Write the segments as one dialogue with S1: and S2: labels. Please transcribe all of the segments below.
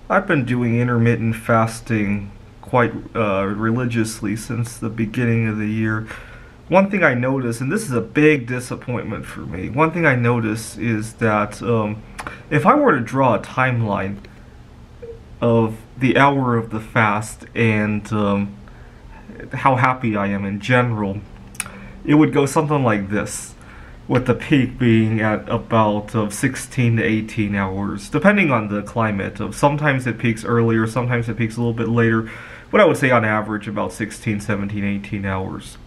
S1: I've been doing intermittent fasting quite religiously since the beginning of the year. One thing I notice, and this is a big disappointment for me, one thing I notice is that if I were to draw a timeline of the hour of the fast and how happy I am in general, it would go something like this, with the peak being at about 16 to 18 hours, depending on the climate. Sometimes it peaks earlier, sometimes it peaks a little bit later, but I would say on average about 16, 17, 18 hours.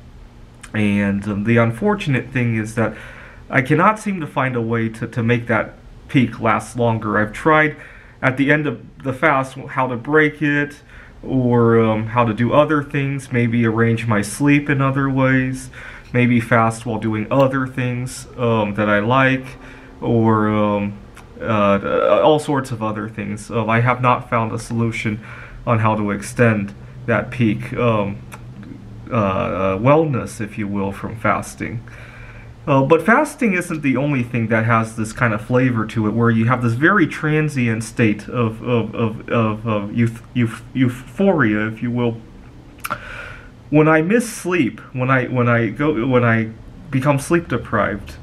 S1: And the unfortunate thing is that I cannot seem to find a way to make that peak last longer. I've tried at the end of the fast how to break it, or how to do other things, maybe arrange my sleep in other ways, maybe fast while doing other things that I like, or all sorts of other things. I have not found a solution on how to extend that peak wellness, if you will, from fasting. But fasting isn't the only thing that has this kind of flavor to it, where you have this very transient state of euphoria, if you will. When I miss sleep, when I become sleep deprived,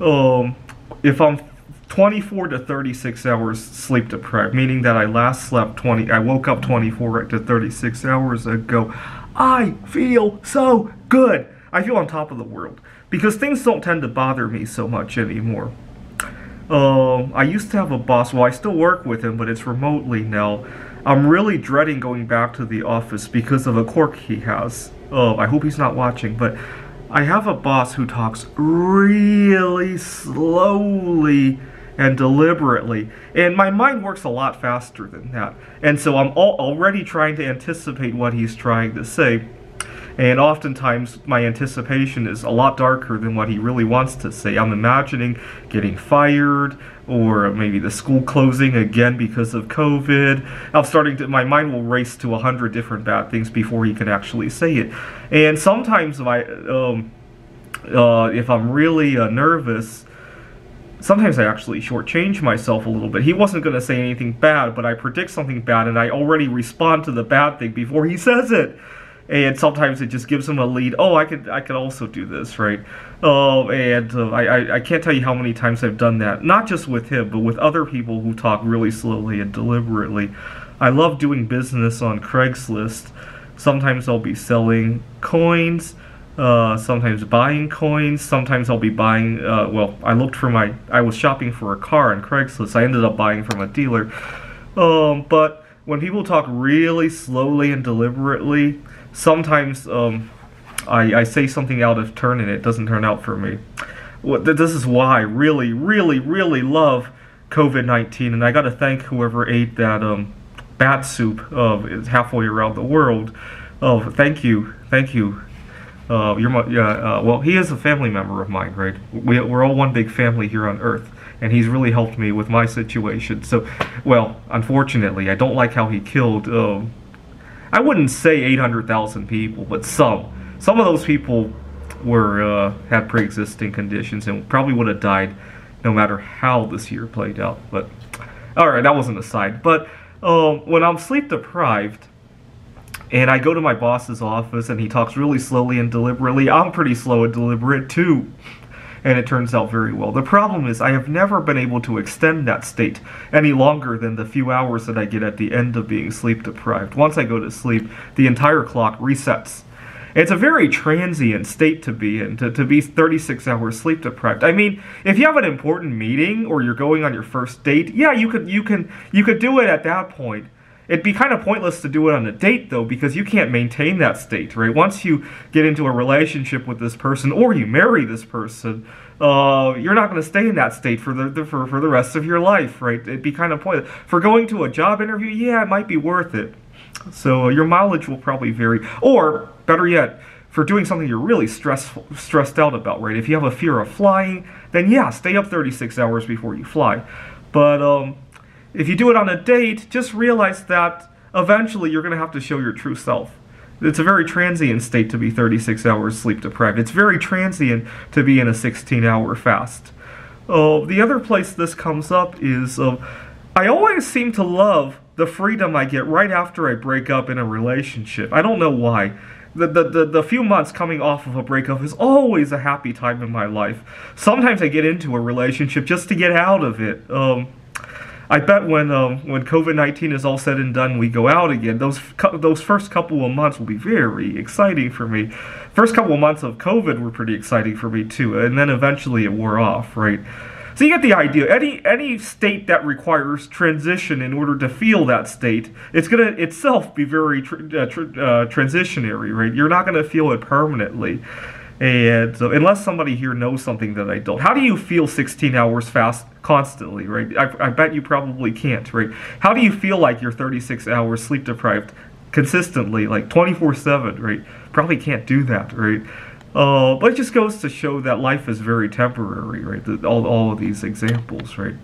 S1: if I'm 24 to 36 hours sleep deprived, meaning that I last slept I woke up 24 to 36 hours ago, I feel so good. I feel on top of the world because things don't tend to bother me so much anymore. I used to have a boss. Well, I still work with him, but it's remotely now. I'm really dreading going back to the office because of a quirk he has. I hope he's not watching, but I have a boss who talks really slowly and deliberately, and my mind works a lot faster than that. And so I'm already trying to anticipate what he's trying to say. And oftentimes, my anticipation is a lot darker than what he really wants to say. I'm imagining getting fired, or maybe the school closing again because of COVID. My mind will race to 100 different bad things before he can actually say it. And sometimes, if I'm really nervous, sometimes I actually shortchange myself a little bit. He wasn't going to say anything bad, but I predict something bad, and I already respond to the bad thing before he says it. And sometimes it just gives him a lead. Oh, I could also do this, right? I can't tell you how many times I've done that. Not just with him, but with other people who talk really slowly and deliberately. I love doing business on Craigslist. Sometimes I'll be selling coins, sometimes buying coins. Sometimes I'll be buying. I was shopping for a car on Craigslist. I ended up buying from a dealer. But when people talk really slowly and deliberately, sometimes I say something out of turn and it doesn't turn out for me. This is why I really, really, really love COVID-19, and I gotta thank whoever ate that bat soup halfway around the world. Thank you. Well, he is a family member of mine, right? We're all one big family here on Earth, and he's really helped me with my situation. So, well, unfortunately, I don't like how he killed. I wouldn't say 800,000 people, but some. Some of those people had pre-existing conditions and probably would have died no matter how this year played out. But all right, that was an aside. But when I'm sleep deprived and I go to my boss's office and he talks really slowly and deliberately, I'm pretty slow and deliberate too. And it turns out very well. The problem is I have never been able to extend that state any longer than the few hours that I get at the end of being sleep deprived. Once I go to sleep, the entire clock resets. It's a very transient state to be in, to be 36 hours sleep deprived. I mean, if you have an important meeting or you're going on your first date, yeah, you could do it at that point. It'd be kind of pointless to do it on a date, though, because you can't maintain that state, right? Once you get into a relationship with this person, or you marry this person, you're not going to stay in that state for the rest of your life, right? It'd be kind of pointless. For going to a job interview, yeah, it might be worth it. So your mileage will probably vary. Or, better yet, for doing something you're really stressed out about, right? If you have a fear of flying, then yeah, stay up 36 hours before you fly. But, if you do it on a date, just realize that eventually you're going to have to show your true self. It's a very transient state to be 36 hours sleep deprived. It's very transient to be in a 16-hour fast. The other place this comes up is I always seem to love the freedom I get right after I break up in a relationship. I don't know why. The few months coming off of a breakup is always a happy time in my life. Sometimes I get into a relationship just to get out of it. I bet when COVID-19 is all said and done, we go out again. Those first couple of months will be very exciting for me. First couple of months of COVID were pretty exciting for me too, and then eventually it wore off, right? So you get the idea. Any state that requires transition in order to feel that state, it's gonna itself be very transitionary, right? You're not gonna feel it permanently. And so, unless somebody here knows something that I don't, how do you feel 16 hours fast constantly, right? I bet you probably can't, right? How do you feel like you're 36 hours sleep deprived consistently, like 24/7, right? Probably can't do that, right? But it just goes to show that life is very temporary, right? All of these examples, right?